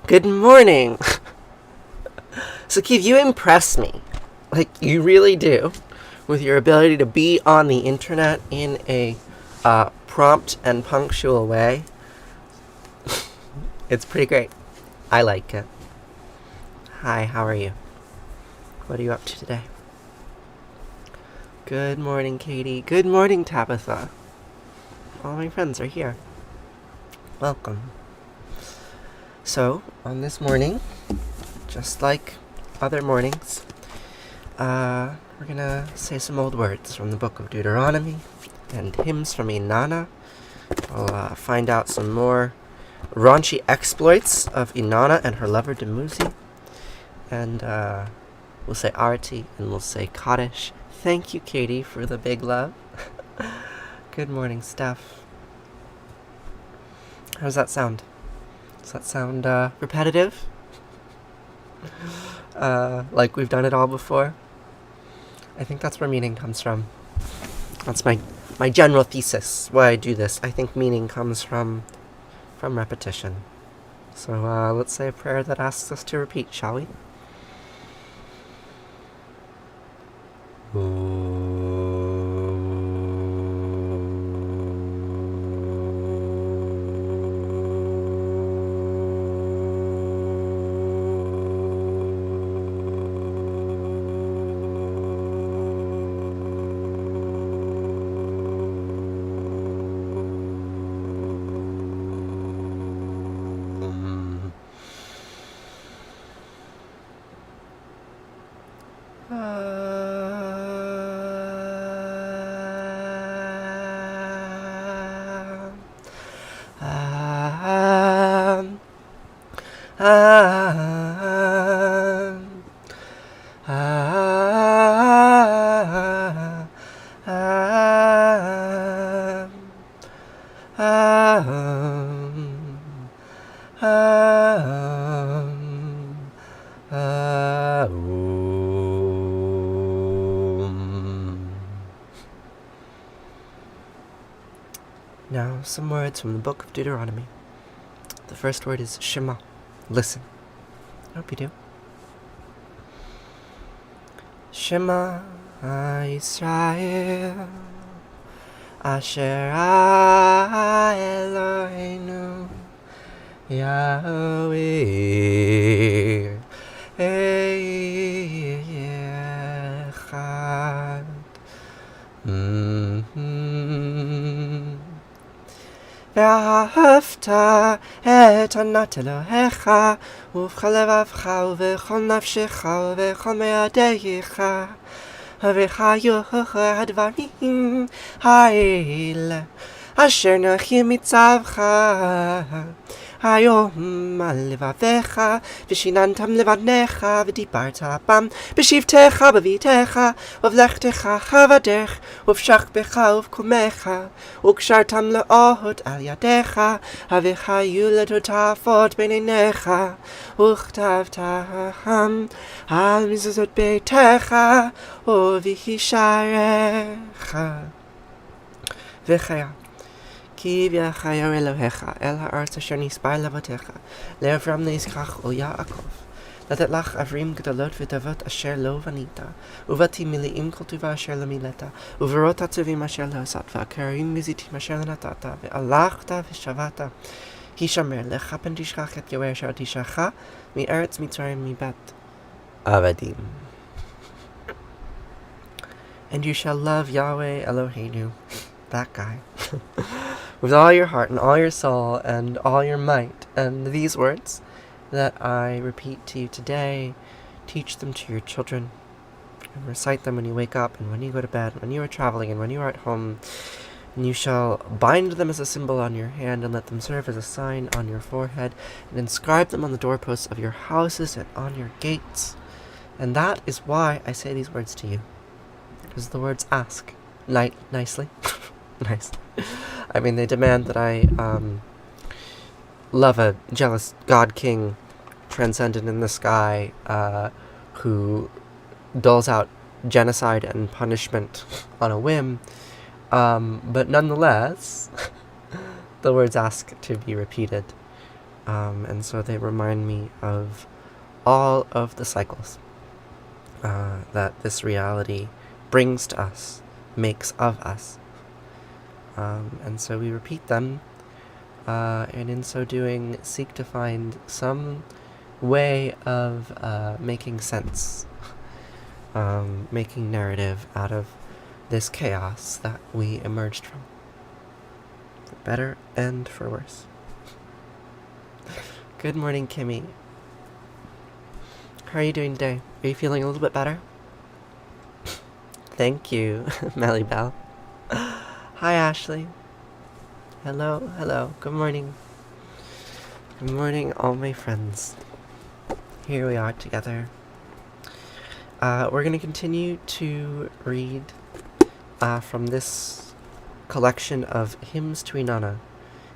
Good morning. So, Keith, you impress me. Like, you really do. With your ability to be on the internet in a prompt and punctual way. It's pretty great. I like it. Hi, how are you? What are you up to today? Good morning, Katie. Good morning, Tabitha. All my friends are here. Welcome. So, on this morning, just like other mornings, we're gonna say some old words from the book of Deuteronomy and hymns from Inanna. We'll find out some more raunchy exploits of Inanna and her lover Dumuzi. And we'll say Arati and we'll say Kaddish. Thank you, Katie, for the big love. Good morning, Steph. How does that sound? Does that sound repetitive? Like we've done it all before? I think that's where meaning comes from. That's my general thesis, why I do this. I think meaning comes from repetition. So let's say a prayer that asks us to repeat, shall we? Now, some words from the book of Deuteronomy. The first word is Shema. Listen. I hope you do. Shema Yisrael Asher Eloheinu Yahweh Echad. Vahafta et Anat Elohecha ובכל לבבך ובכל נפשך ובכל מאודך וחיו הדברים האלה אשר נוחים מצווך היום על לבביך ושיננתם לבניך ודיברת בם בשבתך בביתך ובלכתך בדרך ובשכבך ובקומך וקשרתם לאות על ידיך וחיו לטוטפות בין עיניך וכתבתם על מזוזות ביתך ובשעריך וחיה כי יחיה אלוהיך אל הארץ אשר נשבע לאבותיך לאברהם ליצחק וליעקב לתת לך ערים גדולות וטובות אשר לא בנית ובתים מלאים כל טובה אשר לא מילאת וברות הטובים אשר לא עשת והכרמים מזיתים אשר לא נתת והלכת ושבת הישמר לך פן תשכח את יהוה אשר תישך מארץ מצרים מבית עבדים. And you shall love Yahweh Eloheinu, that guy, with all your heart and all your soul and all your might. And these words that I repeat to you today, teach them to your children and recite them when you wake up and when you go to bed, when you are traveling and when you are at home. And you shall bind them as a symbol on your hand and let them serve as a sign on your forehead and inscribe them on the doorposts of your houses and on your gates. And that is why I say these words to you. Because the words ask nicely. Nice. I mean, they demand that I love a jealous god king transcendent in the sky who doles out genocide and punishment on a whim. But nonetheless, the words ask to be repeated. And so they remind me of all of the cycles that this reality brings to us, makes of us. And so we repeat them, and in so doing seek to find some way of making sense, making narrative out of this chaos that we emerged from, for better and for worse. Good morning, Kimmy. How are you doing today? Are you feeling a little bit better? Thank you, Melly Bell. Hi, Ashley. Hello. Good morning. Good morning, all my friends. Here we are together. We're going to continue to read from this collection of hymns to Inanna.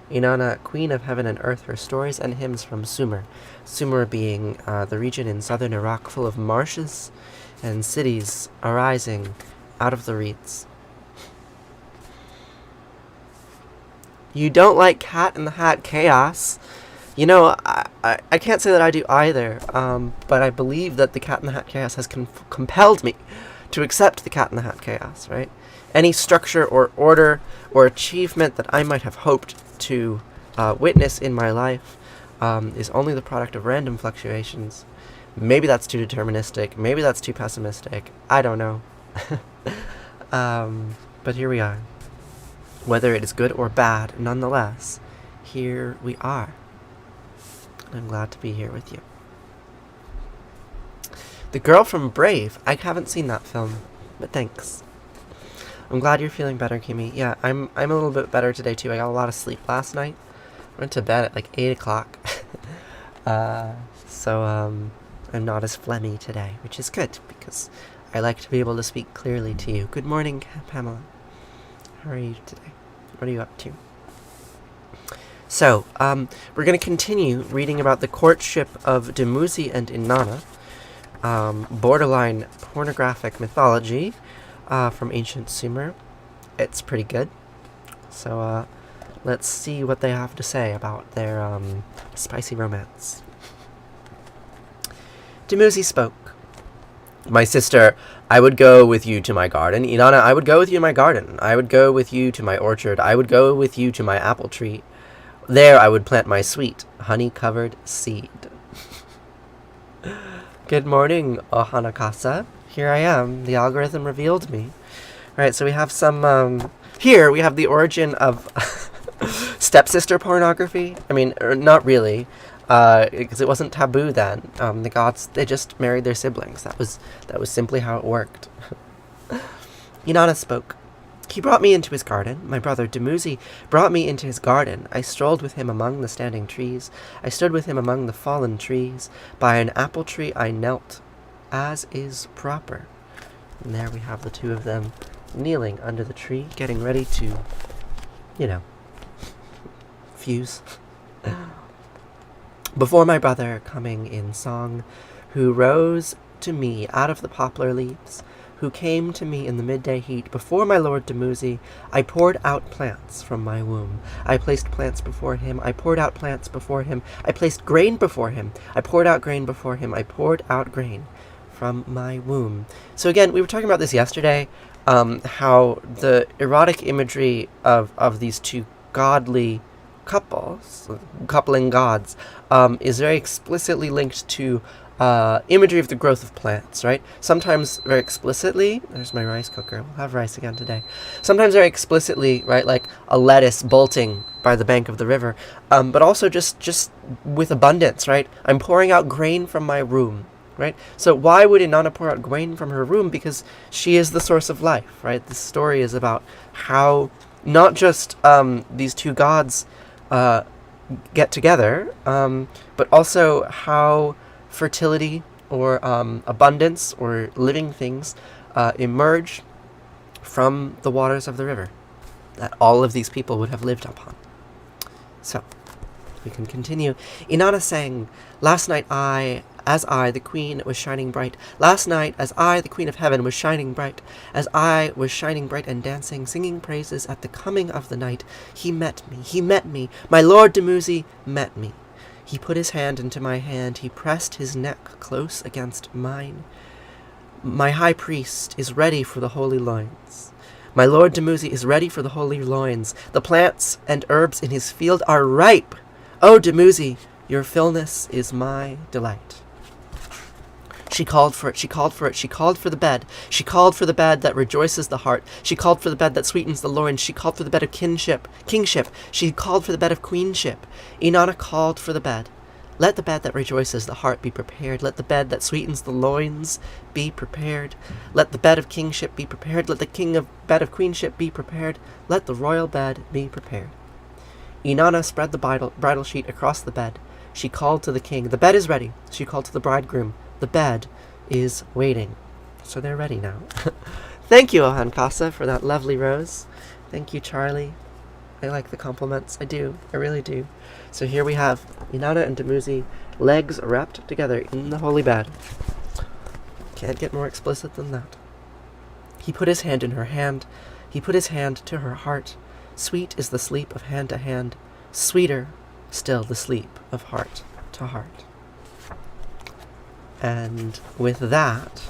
Inanna, Queen of Heaven and Earth, her stories and hymns from Sumer. Sumer being the region in southern Iraq full of marshes and cities arising out of the reeds. You don't like Cat in the Hat chaos. You know, I can't say that I do either, but I believe that the Cat in the Hat chaos has compelled me to accept the Cat in the Hat chaos, right? Any structure or order or achievement that I might have hoped to witness in my life is only the product of random fluctuations. Maybe that's too deterministic. Maybe that's too pessimistic. I don't know. But here we are. Whether it is good or bad, nonetheless, here we are. I'm glad to be here with you. The Girl from Brave. I haven't seen that film, but thanks. I'm glad you're feeling better, Kimmy. Yeah, I'm a little bit better today, too. I got a lot of sleep last night. I went to bed at like 8 o'clock. So I'm not as phlegmy today, which is good, because I like to be able to speak clearly to you. Good morning, Pamela. How are you today? What are you up to? So, we're going to continue reading about the courtship of Dumuzi and Inanna, borderline pornographic mythology from ancient Sumer. It's pretty good. So, let's see what they have to say about their spicy romance. Dumuzi spoke. My sister, I would go with you to my garden. Inanna, I would go with you to my garden. I would go with you to my orchard. I would go with you to my apple tree. There I would plant my sweet, honey-covered seed. Good morning, Ohanakasa. Here I am. The algorithm revealed me. Alright, so we have some, here we have the origin of stepsister pornography. I mean, not really, because it wasn't taboo then. The gods, they just married their siblings. That was simply how it worked. Inanna spoke. He brought me into his garden. My brother Dumuzi brought me into his garden. I strolled with him among the standing trees. I stood with him among the fallen trees. By an apple tree I knelt, as is proper. And there we have the two of them kneeling under the tree, getting ready to, fuse. Before my brother coming in song, who rose to me out of the poplar leaves, who came to me in the midday heat, before my lord Dumuzi, I poured out plants from my womb. I placed plants before him. I poured out plants before him. I placed grain before him. I poured out grain before him. I poured out grain from my womb. So again, we were talking about this yesterday, how the erotic imagery of these two godly couples, coupling gods, is very explicitly linked to imagery of the growth of plants, right? Sometimes very explicitly, there's my rice cooker, we'll have rice again today. Sometimes very explicitly, right, like a lettuce bolting by the bank of the river, but also just with abundance, right? I'm pouring out grain from my womb, right? So why would Inanna pour out grain from her womb? Because she is the source of life, right? This story is about how not just these two gods get together, but also how fertility or abundance or living things emerge from the waters of the river. that all of these people would have lived upon. So, we can continue. Inanna sang, "Last night as I, the queen, was shining bright. Last night, as I, the queen of heaven, was shining bright. As I was shining bright and dancing, singing praises at the coming of the night, he met me, my Lord Dumuzi met me. He put his hand into my hand, he pressed his neck close against mine. My high priest is ready for the holy loins. My Lord Dumuzi is ready for the holy loins. The plants and herbs in his field are ripe. O Dumuzi, your fullness is my delight." She called for it, she called for it, she called for the bed. She called for the bed that rejoices the heart. She called for the bed that sweetens the loins. She called for the bed of kingship. She called for the bed of queenship. Inanna called for the bed. Let the bed that rejoices the heart be prepared. Let the bed that sweetens the loins be prepared. Let the bed of kingship be prepared. Let the bed of queenship be prepared. Let the royal bed be prepared. Inanna spread the bridal sheet across the bed. She called to the king, "The bed is ready." She called to the bridegroom, "The bed is waiting." So they're ready now. Thank you, Ohan Kasa, for that lovely rose. Thank you, Charlie. I like the compliments. I do. I really do. So here we have Inanna and Dumuzi, legs wrapped together in the holy bed. Can't get more explicit than that. He put his hand in her hand. He put his hand to her heart. Sweet is the sleep of hand to hand. Sweeter still the sleep of heart to heart. And with that,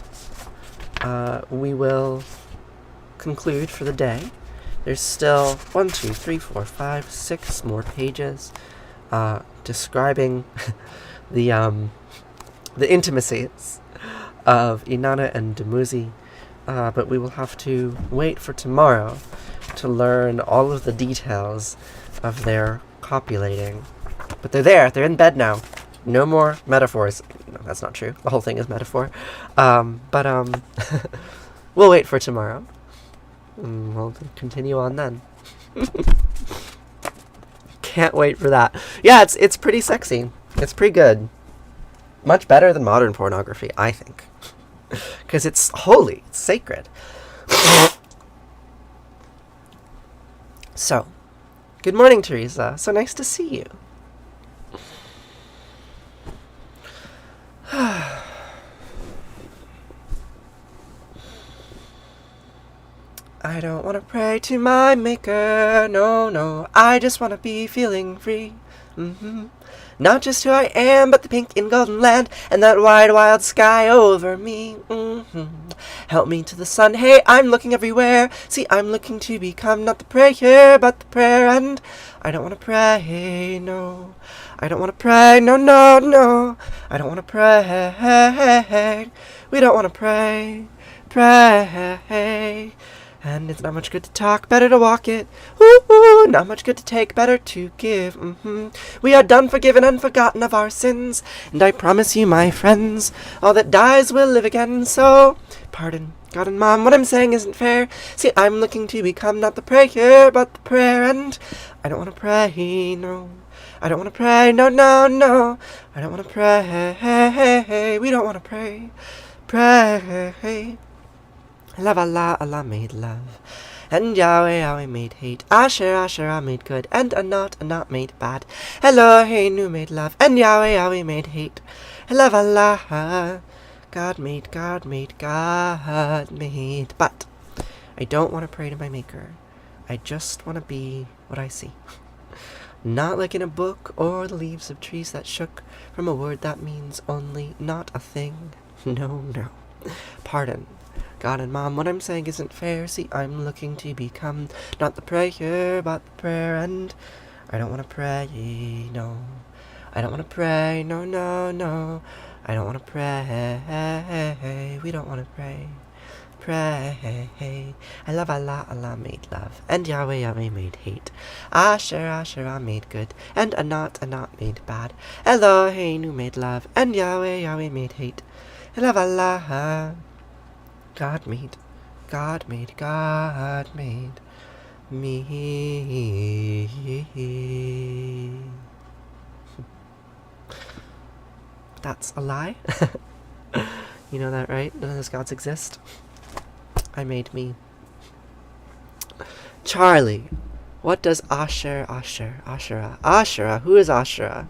we will conclude for the day. There's still 1, 2, 3, 4, 5, 6 more pages describing the intimacies of Inanna and Dumuzi, but we will have to wait for tomorrow to learn all of the details of their copulating. But they're in bed now. No more metaphors. No, that's not true. The whole thing is metaphor. But we'll wait for tomorrow. We'll continue on then. Can't wait for that. Yeah, it's pretty sexy. It's pretty good. Much better than modern pornography, I think. Because it's holy. It's sacred. So, good morning, Teresa. So nice to see you. I don't want to pray to my maker, no, I just want to be feeling free, Not just who I am, but the pink and golden land, and that wide, wild sky over me, Help me to the sun, hey, I'm looking everywhere, see, I'm looking to become not the prayer, but the prayer, and I don't want to pray, no, I don't want to pray, no, I don't want to pray, we don't want to pray, and it's not much good to talk, better to walk it. Ooh, not much good to take, better to give. We are done, forgiven, and forgotten of our sins. And I promise you, my friends, all that dies will live again. So, pardon, God and Mom, what I'm saying isn't fair. See, I'm looking to become not the prayer, but the prayer. And I don't want to pray, no. I don't want to pray, no. I don't want to pray. We don't want to pray. Love Allah, Allah made love, and Yahweh, Yahweh made hate. Asher, Asherah made good, and Anat made bad. Eloheinu made love, and Yahweh, Yahweh made hate. Love Allah, God made. But I don't want to pray to my Maker. I just want to be what I see. Not like in a book or the leaves of trees that shook from a word that means only not a thing. No. Pardon. God and Mom, what I'm saying isn't fair. See, I'm looking to become not the prayer, but the prayer, and I don't want to pray, no. I don't want to pray, no. I don't want to pray. We don't want to pray. I love Allah, Allah made love, and Yahweh, Yahweh made hate. Asher, Asherah made good, and Anat made bad. Eloheinu made love, and Yahweh, Yahweh made hate. I love Allah. God made me. That's a lie. You know that, right? None of those gods exist. I made me. Charlie, what does Asherah? Who is Asherah?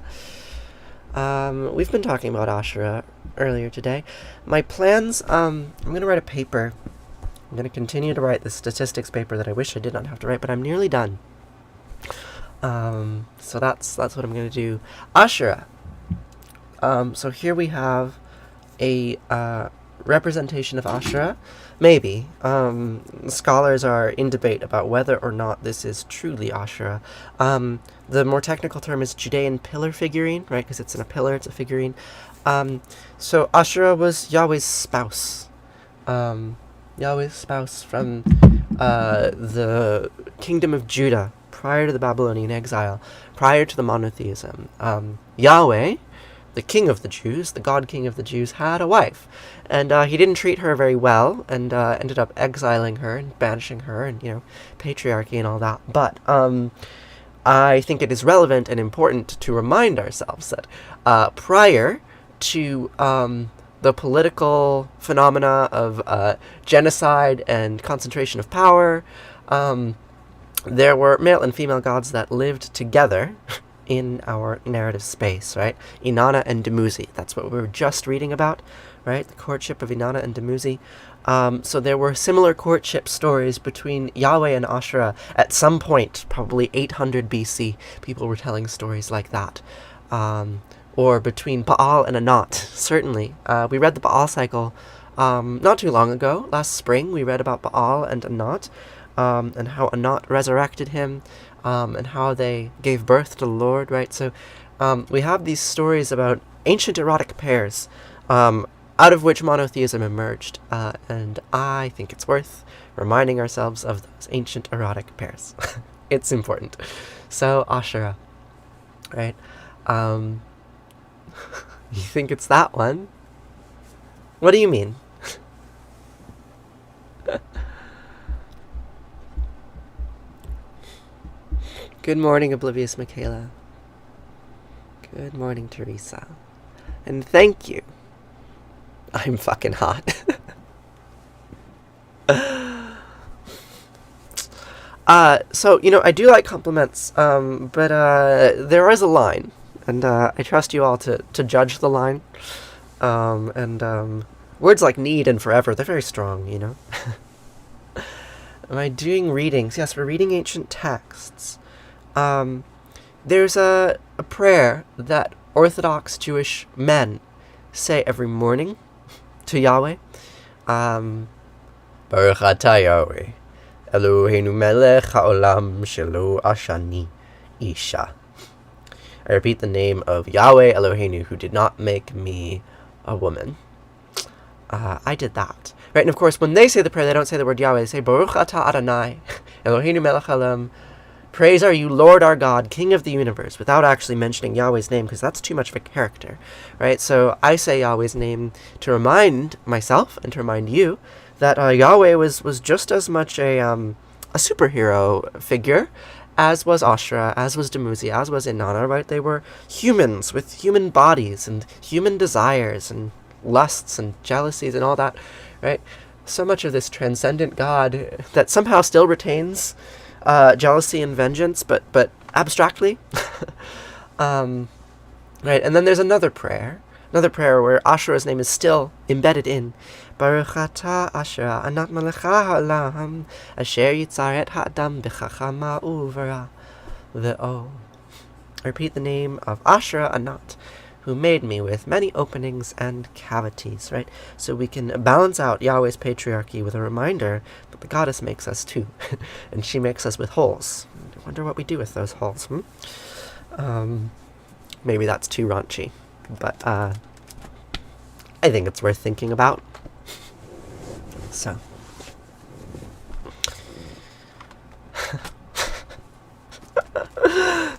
We've been talking about Asherah earlier today. My plans, I'm going to write a paper. I'm going to continue to write the statistics paper that I wish I did not have to write, but I'm nearly done. So that's what I'm going to do. Asherah. So here we have a representation of Asherah. Maybe. Scholars are in debate about whether or not this is truly Asherah. The more technical term is Judean pillar figurine, right? Because it's in a pillar, it's a figurine. So Asherah was Yahweh's spouse. Yahweh's spouse from the kingdom of Judah, prior to the Babylonian exile, prior to the monotheism. Yahweh, the king of the Jews, the God king of the Jews, had a wife. And he didn't treat her very well, and ended up exiling her and banishing her, and, patriarchy and all that. But I think it is relevant and important to remind ourselves that prior to the political phenomena of genocide and concentration of power, there were male and female gods that lived together in our narrative space, right? Inanna and Dumuzi. That's what we were just reading about, right? The courtship of Inanna and Dumuzi. So there were similar courtship stories between Yahweh and Asherah at some point, probably 800 BC. People were telling stories like that. Or between Baal and Anat, certainly. We read the Baal cycle not too long ago. Last spring, we read about Baal and Anat, and how Anat resurrected him, and how they gave birth to the Lord, right? So we have these stories about ancient erotic pairs, out of which monotheism emerged, and I think it's worth reminding ourselves of those ancient erotic pairs. It's important. So, Asherah, right? You think it's that one? What do you mean? Good morning, Oblivious Michaela. Good morning, Teresa. And thank you. I'm fucking hot. So, I do like compliments, but there is a line, and I trust you all to judge the line. And words like need and forever, they're very strong, Am I doing readings? Yes, we're reading ancient texts. There's a prayer that Orthodox Jewish men say every morning to Yahweh. Baruch atah Yahweh, Eloheinu melech haolam shelo ashani isha. I repeat the name of Yahweh Eloheinu, who did not make me a woman. I did that. Right, and of course, when they say the prayer, they don't say the word Yahweh. They say, Baruch atah Adonai, Eloheinu melech haolam. Praise are you, Lord our God, King of the universe, without actually mentioning Yahweh's name, because that's too much of a character, right? So I say Yahweh's name to remind myself and to remind you that Yahweh was just as much a superhero figure as was Asherah, as was Dumuzi, as was Inanna, right? They were humans with human bodies and human desires and lusts and jealousies and all that, right? So much of this transcendent God that somehow still retains jealousy and vengeance, but abstractly. Right, and then there's another prayer where Asherah's name is still embedded in. Baruch atah Asherah, Anat melecha ha'olam, asher yitzaret ha'adam b'chachama uvera ve'o. I repeat the name of Asherah, Anat, who made me with many openings and cavities, right? So we can balance out Yahweh's patriarchy with a reminder that the goddess makes us too, and she makes us with holes. I wonder what we do with those holes, Maybe that's too raunchy, but I think it's worth thinking about. So.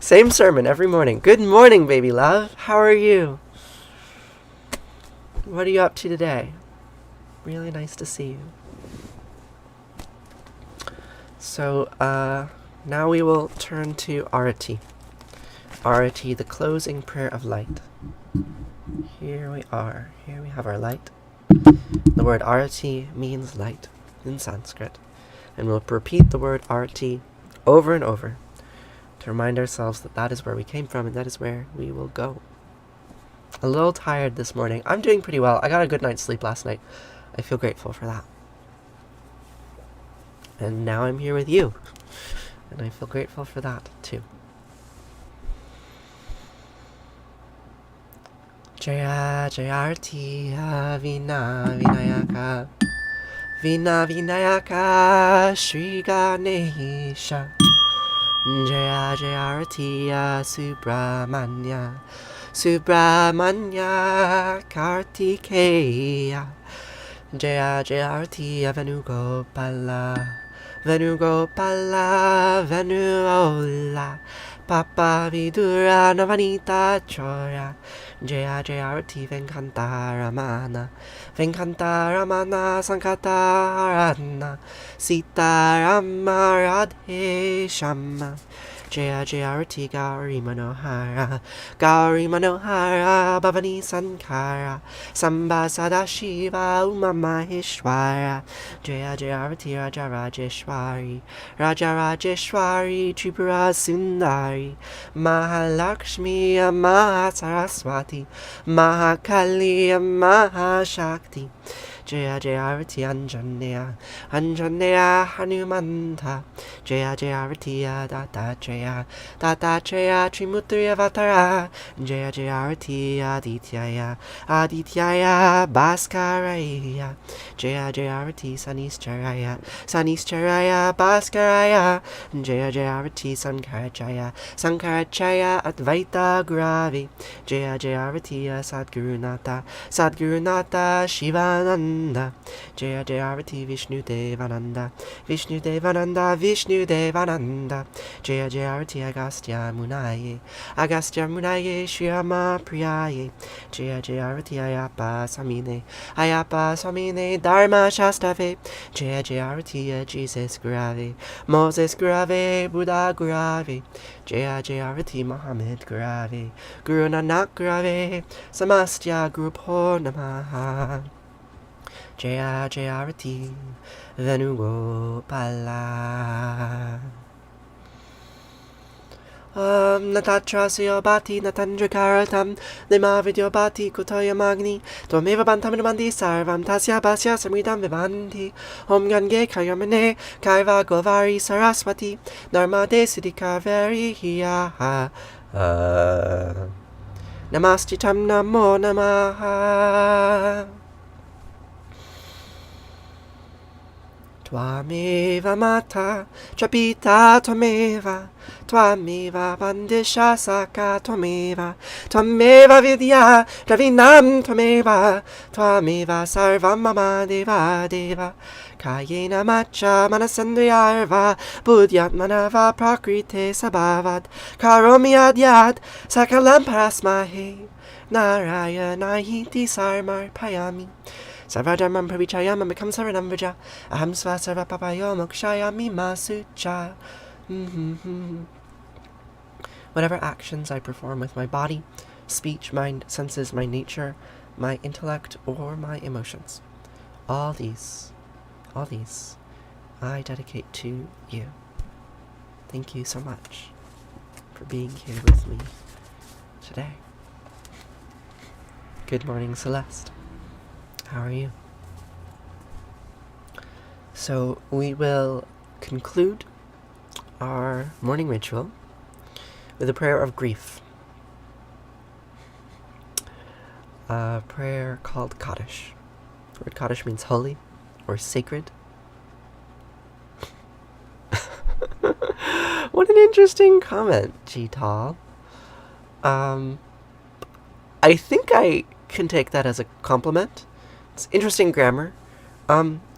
Same sermon every morning. Good morning, baby love. How are you? What are you up to today? Really nice to see you. So, now we will turn to Arati. Arati, the closing prayer of light. Here we are. Here we have our light. The word Arati means light in Sanskrit. And we'll repeat the word Arati over and over, to remind ourselves that that is where we came from and that is where we will go. A little tired this morning. I'm doing pretty well. I got a good night's sleep last night. I feel grateful for that. And now I'm here with you. And I feel grateful for that too. Jaya Jaya Arati Vina Vinayaka Vina Vinayaka Shri Ganesha Jaya Jaya Arati Subramanya Subramanya Kartikeya Jaya Jaya Arati Venugopala Venugopala Venuola Papa Vidura Navanita Choya Jaya Jaya Arati Venkanta Ramana Sankata Arana Sita Rama Radhe Shama Jaya Jaya Arati Gauri Manohara Bhavani Sankara Samba Sadashiva Uma Maheshwara Jaya Jaya Arati Raja Rajeshwari Tripura Sundari Mahalakshmi Mahasaraswati Mahakali Mahashakti Jaya Jaya Arati Anjaneya Hanumanta Jaya Jaya Arati Dattatreya Trimutri Avatara Jaya Jaya Arati Adityaya Bhaskaraya Jaya Jaya Arati Sanistaraya Bhaskaraya Jaya Jaya Arati Sankaracaya Advaita Gravi Jaya Jaya Arati Sadgurunata Shivananda Jaya Jaya Arati Vishnu Devananda Jaya Jaya Arati Agastya Munaye Shriyama Priyaye Jaya Jaya Arati Ayapa Samine Dharma Shastave Jaya Jaya Arati Jesus Grave Moses Grave Buddha Grave Jaya Jaya Arati Muhammad Grave Guru Nanak Grave Samastya Guru Namaha Jaya Jaya Arati Venugopala Natatrasya Bhati Natandra Karatam Nima Vidyobhati Kutoya Magni Twameva Bantamanamandi Sarvam Tasya Basya Samridam Vivanti Om Gange Kayamane Kaiva Govari Saraswati Narmade Siddhika Veriya Namastitam Namo Namaha Twameva Mata Trapita Twameva Bandisha Saka Twameva Vidya Ravinam Twameva Sarvam Mama Deva Kayena Macha Manasandriyarva Budyat Manava Prakrite Sabhavad Karomi Adyat Sakalam Parasmahe Narayana Hiti Sarmar Payami Sarvadharmam Pravichayam Become Saranam Vraja Aham Sva Sarva Papayo Mokshayami Masucha. Whatever actions I perform with my body, speech, mind, senses, my nature, my intellect, or my emotions, all these I dedicate to you. Thank you so much for being here with me today. Good morning, Celeste. How are you? So we will conclude our morning ritual with a prayer of grief. A prayer called Kaddish. The word Kaddish means holy or sacred. What an interesting comment, G-Tall. I think I can take that as a compliment. It's interesting grammar.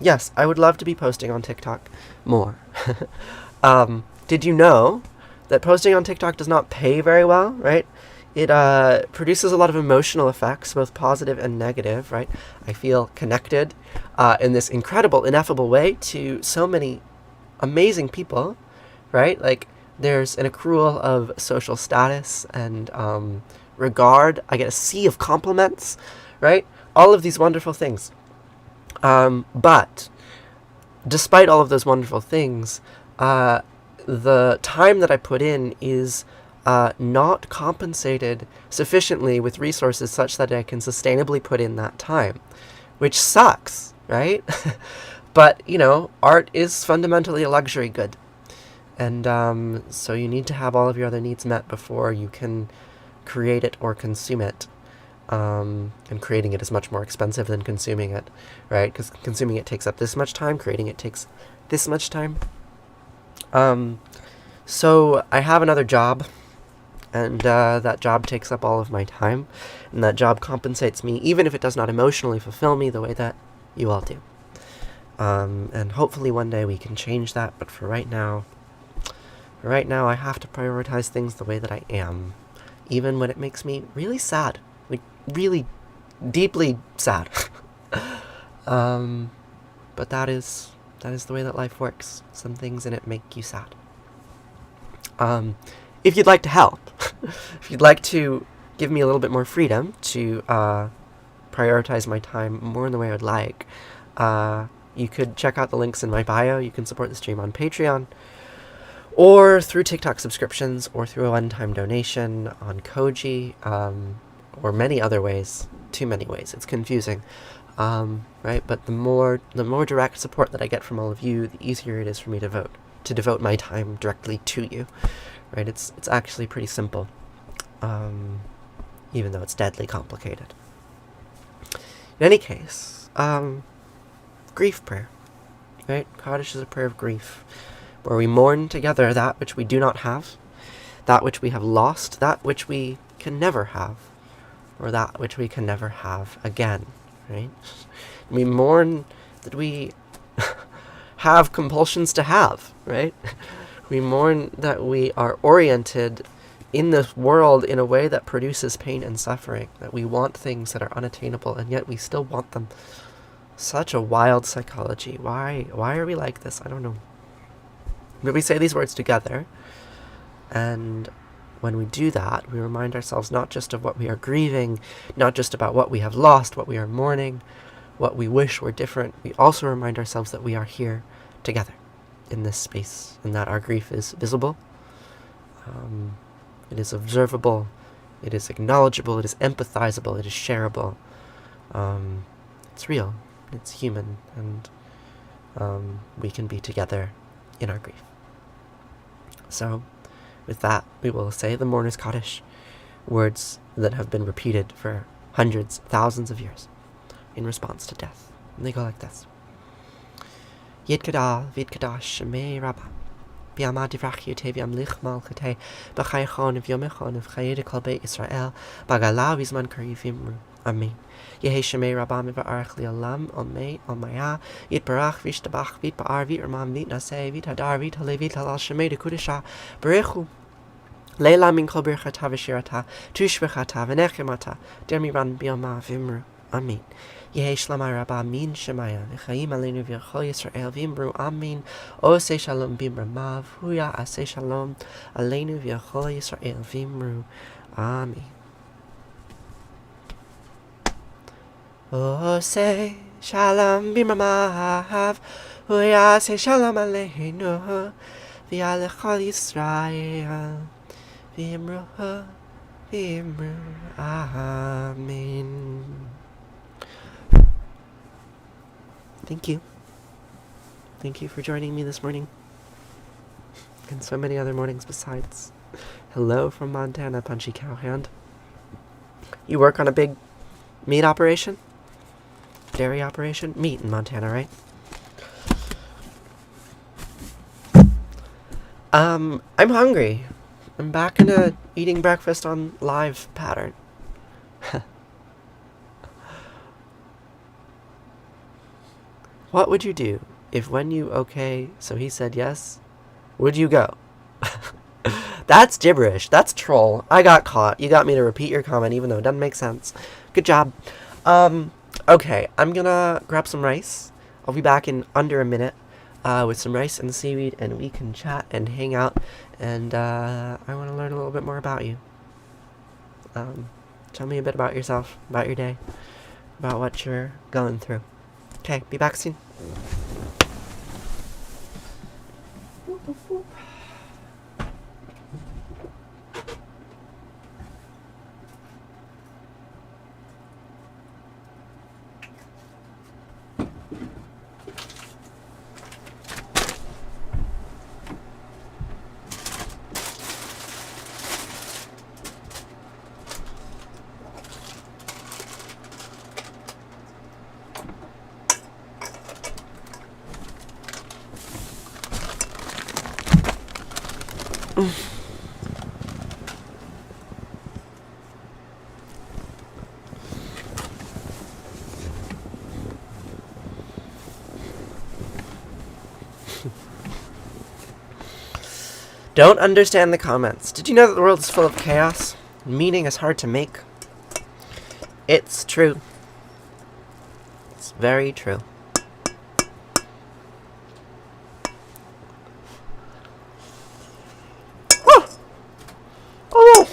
Yes, I would love to be posting on TikTok more. Did you know that posting on TikTok does not pay very well, right? It produces a lot of emotional effects, both positive and negative, right? I feel connected in this incredible, ineffable way to so many amazing people, right? Like, there's an accrual of social status and regard. I get a sea of compliments, right? All of these wonderful things. But despite all of those wonderful things, the time that I put in is not compensated sufficiently with resources such that I can sustainably put in that time, which sucks, right? But, art is fundamentally a luxury good. And so you need to have all of your other needs met before you can create it or consume it. And creating it is much more expensive than consuming it, right? Because consuming it takes up this much time, creating it takes this much time. So I have another job, and that job takes up all of my time, and that job compensates me, even if it does not emotionally fulfill me the way that you all do. And hopefully one day we can change that, but for right now, I have to prioritize things the way that I am, even when it makes me really sad, like really deeply sad. But that is the way that life works. Some things in it make you sad. If you'd like to help, if you'd like to give me a little bit more freedom to prioritize my time more in the way I'd like, you could check out the links in my bio. You can support the stream on Patreon, or through TikTok subscriptions, or through a one-time donation on Koji, or many other ways. Too many ways. It's confusing, right? But the more direct support that I get from all of you, the easier it is for me to devote my time directly to you, right? It's actually pretty simple, even though it's deadly complicated. In any case, grief prayer, right? Kaddish is a prayer of grief, where we mourn together that which we do not have, that which we have lost, that which we can never have, or that which we can never have again, right? We mourn that we have compulsions to have, right? We mourn that we are oriented in this world in a way that produces pain and suffering, that we want things that are unattainable, and yet we still want them. Such a wild psychology. Why are we like this? I don't know. But we say these words together, and when we do that, we remind ourselves not just of what we are grieving, not just about what we have lost, what we are mourning, what we wish were different. We also remind ourselves that we are here together in this space, and that our grief is visible, it is observable, it is acknowledgeable, it is empathizable, it is shareable. It's real, it's human, and we can be together in our grief. So, with that, we will say the Mourner's Kaddish, words that have been repeated for hundreds, thousands of years in response to death. And they go like this. Yid Kadal, Vid Kadash, Shema Rabba, Biama Divrach Yoteviam Lich Malchate, Bachaychon of Yomechon of Chayed Kalbe Israel, Bagala Vizman Kari Vimru. Amen. Yehi Shemei Rabam Arach Lialam Omei Omaya Yit Barach Vishtabach Vit Baar Vit Ramam Vit Nasei Vit Hadar Vit Halevit Halal Shemei de Kudisha Berechu Leila Min Kol Birchata Vishirata Tushbechata Venechimata Dermiran Biama Vimru. Amen. Yehi Shlamai Rabam Min Shemaya V'chaim Aleinu V'chol Yisrael Vimru. Amen. Ose Shalom Bimramav Huya Ase Shalom Aleinu V'chol Yisrael Vimru. Amen. Oh, say shalom b'mamav, Huya say shalom aleinu, v'alechol Yisrael, v'imru, amen. Thank you. Thank you for joining me this morning, and so many other mornings besides. Hello from Montana, Punchy Cowhand. You work on a big meat operation? Dairy operation? Meat in Montana, right? I'm hungry. I'm back in a eating breakfast on live pattern. What would you do if when you okay, so he said yes, would you go? That's gibberish. That's troll. I got caught. You got me to repeat your comment even though it doesn't make sense. Good job. Okay, I'm gonna grab some rice. I'll be back in under a minute with some rice and seaweed, and we can chat and hang out, and I want to learn a little bit more about you. Tell me a bit about yourself, about your day, about what you're going through. Okay, be back soon. Don't understand the comments. Did you know that the world is full of chaos? Meaning is hard to make. It's true. It's very true. Oh! Oh no!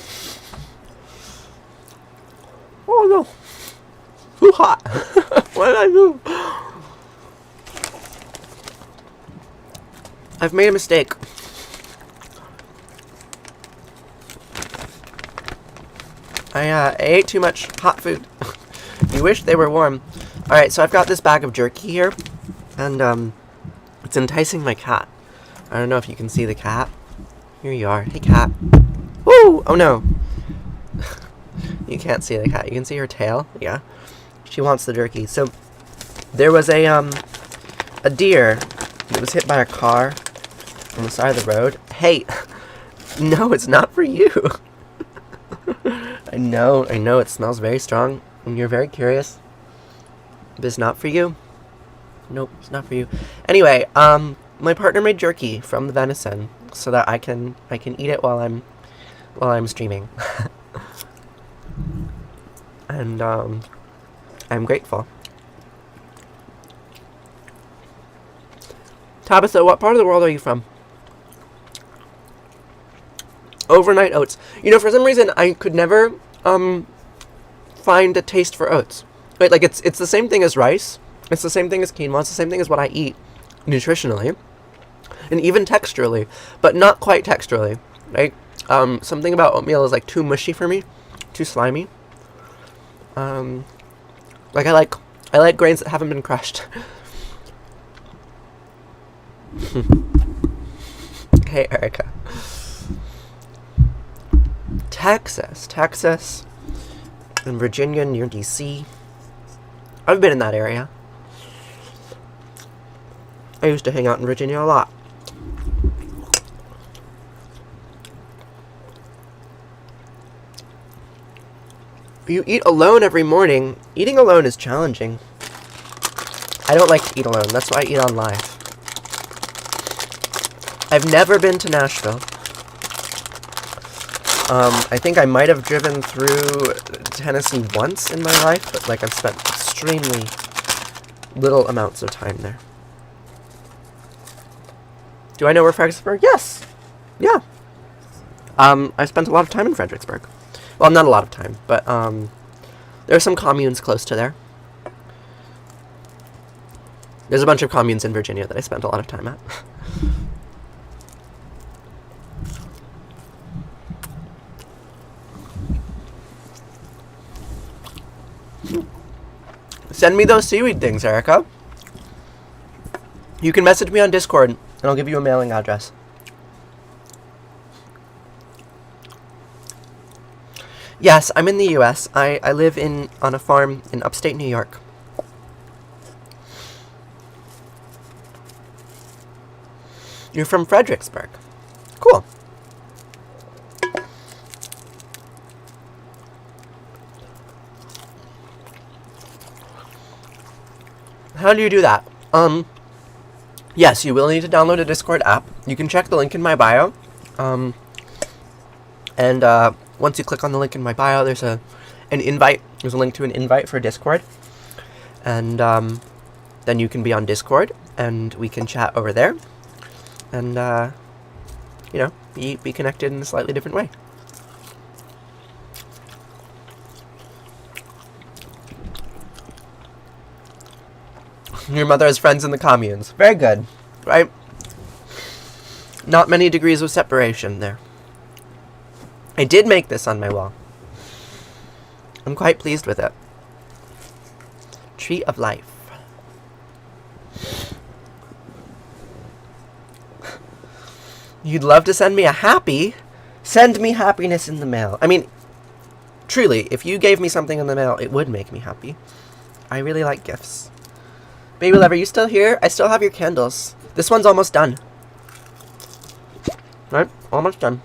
Oh no! Too hot! What did I do? I've made a mistake. I ate too much hot food. You wish they were warm. Alright, so I've got this bag of jerky here. And, it's enticing my cat. I don't know if you can see the cat. Here you are. Hey, cat. Woo! Oh, no. You can't see the cat. You can see her tail. Yeah. She wants the jerky. So, there was a deer that was hit by a car on the side of the road. Hey! No, it's not for you. I know, it smells very strong, and you're very curious. But it's not for you. Nope, it's not for you. Anyway, my partner made jerky from the venison, so that I can eat it while I'm streaming. And, I'm grateful. Tabitha, what part of the world are you from? Overnight oats. You know, for some reason, I could never, find a taste for oats. Right, like, it's the same thing as rice. It's the same thing as quinoa. It's the same thing as what I eat nutritionally. And even texturally. But not quite texturally. Right? Something about oatmeal is, like, too mushy for me. Too slimy. Like, I like grains that haven't been crushed. Hey, Erica. Texas, and Virginia near DC. I've been in that area. I used to hang out in Virginia a lot. You eat alone every morning. Eating alone is challenging. I don't like to eat alone. That's why I eat on live. I've never been to Nashville. I think I might have driven through Tennessee once in my life, but, like, I've spent extremely little amounts of time there. Do I know where Fredericksburg? Yes! Yeah. I spent a lot of time in Fredericksburg. Well, not a lot of time, but, there are some communes close to there. There's a bunch of communes in Virginia that I spent a lot of time at. Send me those seaweed things, Erica. You can message me on Discord, and I'll give you a mailing address. Yes, I'm in the U.S. I live on a farm in upstate New York. You're from Fredericksburg. Cool. How do you do that? Yes, you will need to download a Discord app. You can check the link in my bio. Once you click on the link in my bio, there's an invite. There's a link to an invite for Discord. And then you can be on Discord, and we can chat over there. And, be connected in a slightly different way. Your mother has friends in the communes. Very good, right? Not many degrees of separation there. I did make this on my wall. I'm quite pleased with it. Tree of Life. You'd love to send me a happy? Send me happiness in the mail. I mean, truly, if you gave me something in the mail, it would make me happy. I really like gifts. Baby Love, are you still here? I still have your candles. This one's almost done. Right? Almost done.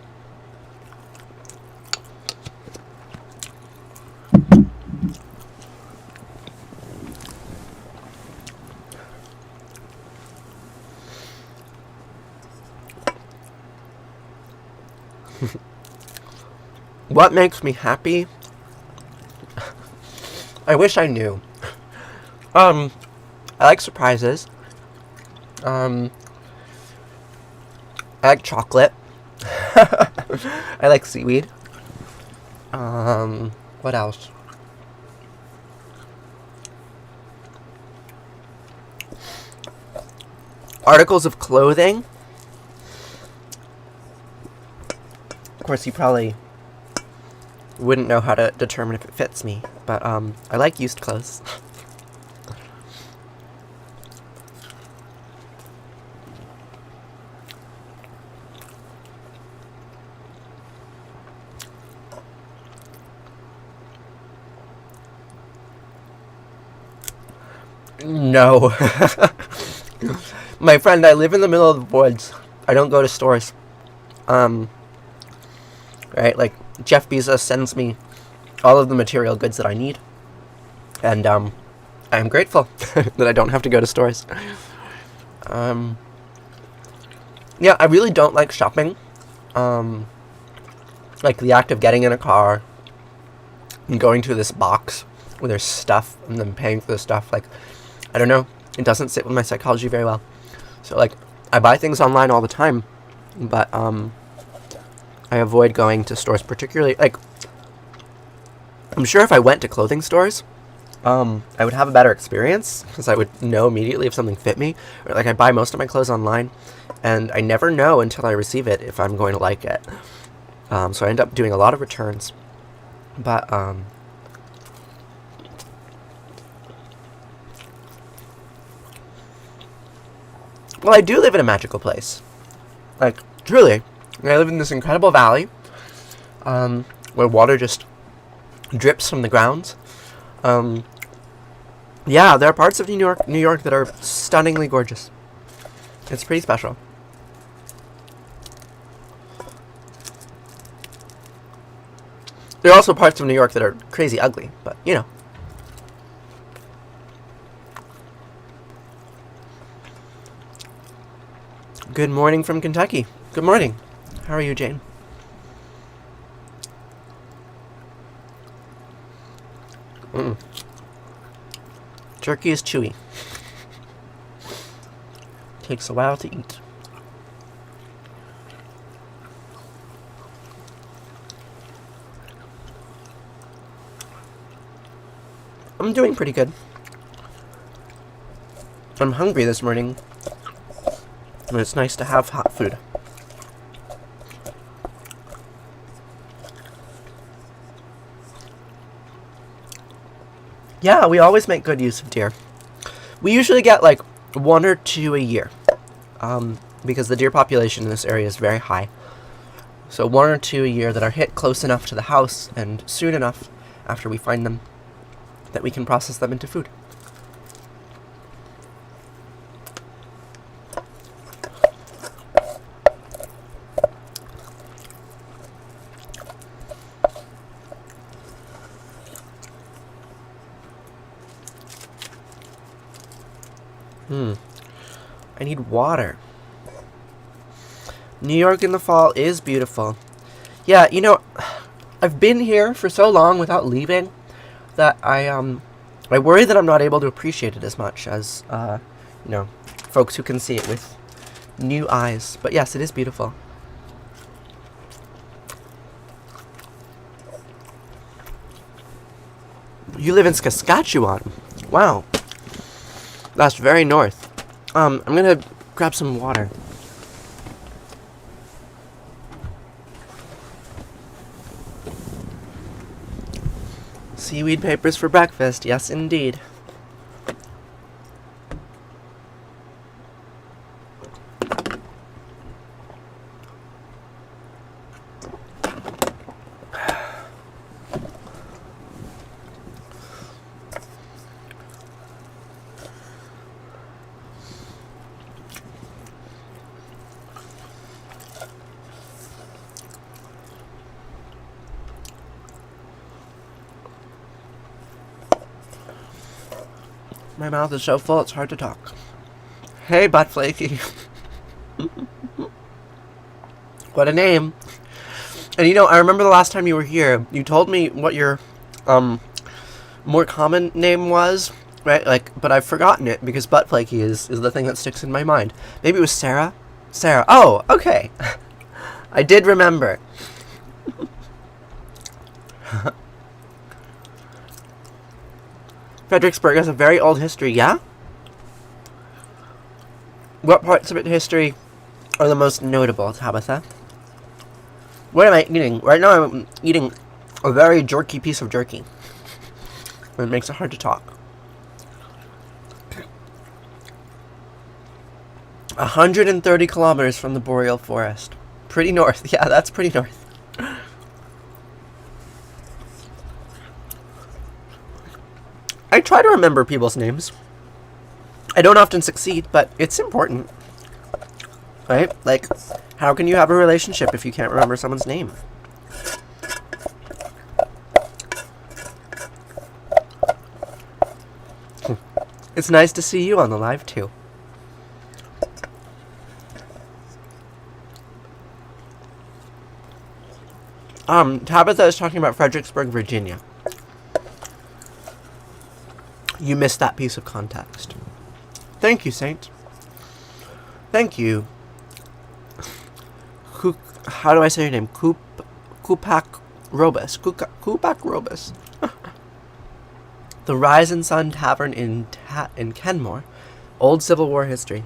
What makes me happy? I wish I knew. I like surprises. I like chocolate. I like seaweed. What else? Articles of clothing. Of course, you probably wouldn't know how to determine if it fits me, but I like used clothes. No. My friend, I live in the middle of the woods. I don't go to stores. Right, like, Jeff Bezos sends me all of the material goods that I need. And, I'm grateful that I don't have to go to stores. Yeah, I really don't like shopping. Like, the act of getting in a car and going to this box where there's stuff and then paying for the stuff, like, I don't know. It doesn't sit with my psychology very well. So, like, I buy things online all the time, but, I avoid going to stores particularly, like, I'm sure if I went to clothing stores, I would have a better experience, because I would know immediately if something fit me. Or, like, I buy most of my clothes online, and I never know until I receive it if I'm going to like it. So I end up doing a lot of returns. But, well, I do live in a magical place. Like, truly. I live in this incredible valley, where water just drips from the ground. Yeah, there are parts of New York that are stunningly gorgeous. It's pretty special. There are also parts of New York that are crazy ugly, but, you know. Good morning from Kentucky. Good morning. How are you, Jane? Turkey is chewy. Takes a while to eat. I'm doing pretty good. I'm hungry this morning, and it's nice to have hot food. Yeah, we always make good use of deer. We usually get like 1 or 2 a year, because the deer population in this area is very high. So 1 or 2 a year that are hit close enough to the house and soon enough after we find them that we can process them into food. I need water. New York in the fall is beautiful. Yeah, you know, I've been here for so long without leaving that I worry that I'm not able to appreciate it as much as, you know, folks who can see it with new eyes. But yes, it is beautiful. You live in Saskatchewan. Wow. That's very north. I'm gonna grab some water. Seaweed papers for breakfast, yes indeed. My mouth is so full it's hard to talk. Hey, Butt Flaky. What a name. And I remember the last time you were here, you told me what your more common name was, right? But I've forgotten it because butt flaky is the thing that sticks in my mind. Maybe it was Sarah? Sarah. Oh, okay. I did remember. Fredericksburg has a very old history, yeah? What parts of its history are the most notable, Tabitha? What am I eating? Right now I'm eating a very jerky piece of jerky. It makes it hard to talk. 130 kilometers from the boreal forest. Pretty north. Yeah, that's pretty north. I try to remember people's names. I don't often succeed, but it's important. Right? Like, how can you have a relationship if you can't remember someone's name? It's nice to see you on the live, too. Tabitha is talking about Fredericksburg, Virginia. You missed that piece of context. Thank you, Saint. Thank you. How do I say your name? Kupak Robus. Kupak Robus. The Rise and Sun Tavern in Kenmore. Old Civil War history.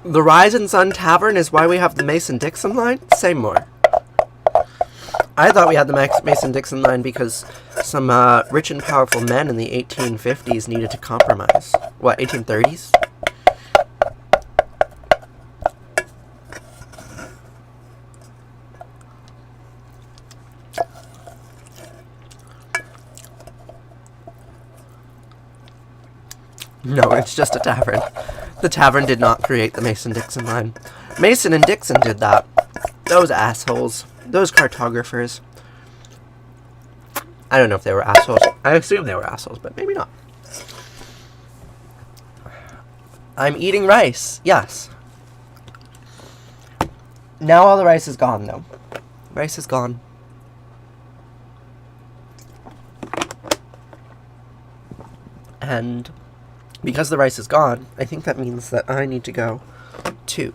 The Rise and Sun Tavern is why we have the Mason-Dixon line? Say more. I thought we had the Mason-Dixon line because some rich and powerful men in the 1850s needed to compromise. What, 1830s? No, it's just a tavern. The tavern did not create the Mason-Dixon line. Mason and Dixon did that. Those assholes. Those cartographers. I don't know if they were assholes. I assume they were assholes, but maybe not. I'm eating rice. Yes. Now all the rice is gone, though. Rice is gone. And because the rice is gone, I think that means that I need to go too.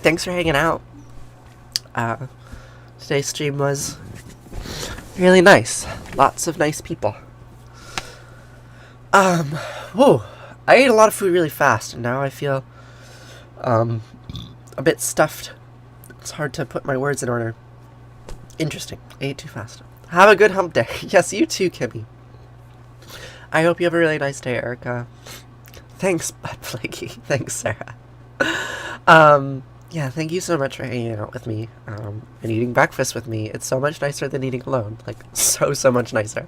Thanks for hanging out. Today's stream was really nice. Lots of nice people. Whoa. I ate a lot of food really fast, and now I feel a bit stuffed. It's hard to put my words in order. Interesting. I ate too fast. Have a good hump day. Yes, you too, Kimmy. I hope you have a really nice day, Erica. Thanks, Butt Flaky. Thanks, Sarah. Yeah, thank you so much for hanging out with me, and eating breakfast with me. It's so much nicer than eating alone. Like, so much nicer.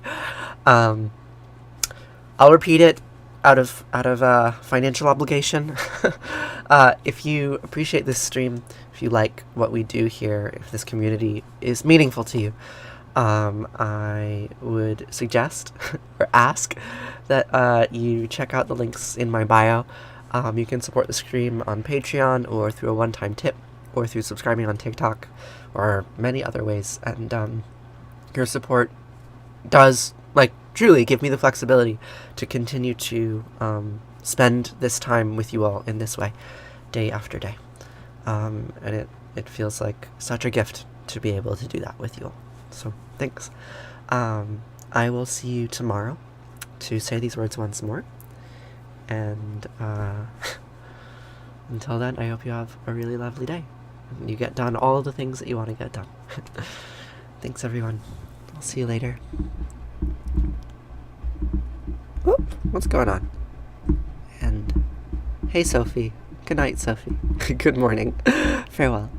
I'll repeat it out of financial obligation. If you appreciate this stream, if you like what we do here, if this community is meaningful to you, I would suggest or ask that you check out the links in my bio. You can support the stream on Patreon or through a one-time tip or through subscribing on TikTok or many other ways. And your support does, like, truly give me the flexibility to continue to spend this time with you all in this way, day after day. And it feels like such a gift to be able to do that with you all. So, thanks. I will see you tomorrow to say these words once more. And until then, I hope you have a really lovely day. And you get done all of the things that you want to get done. Thanks, everyone. I'll see you later. Whoop, what's going on? And hey, Sophie. Good night, Sophie. Good morning. Farewell.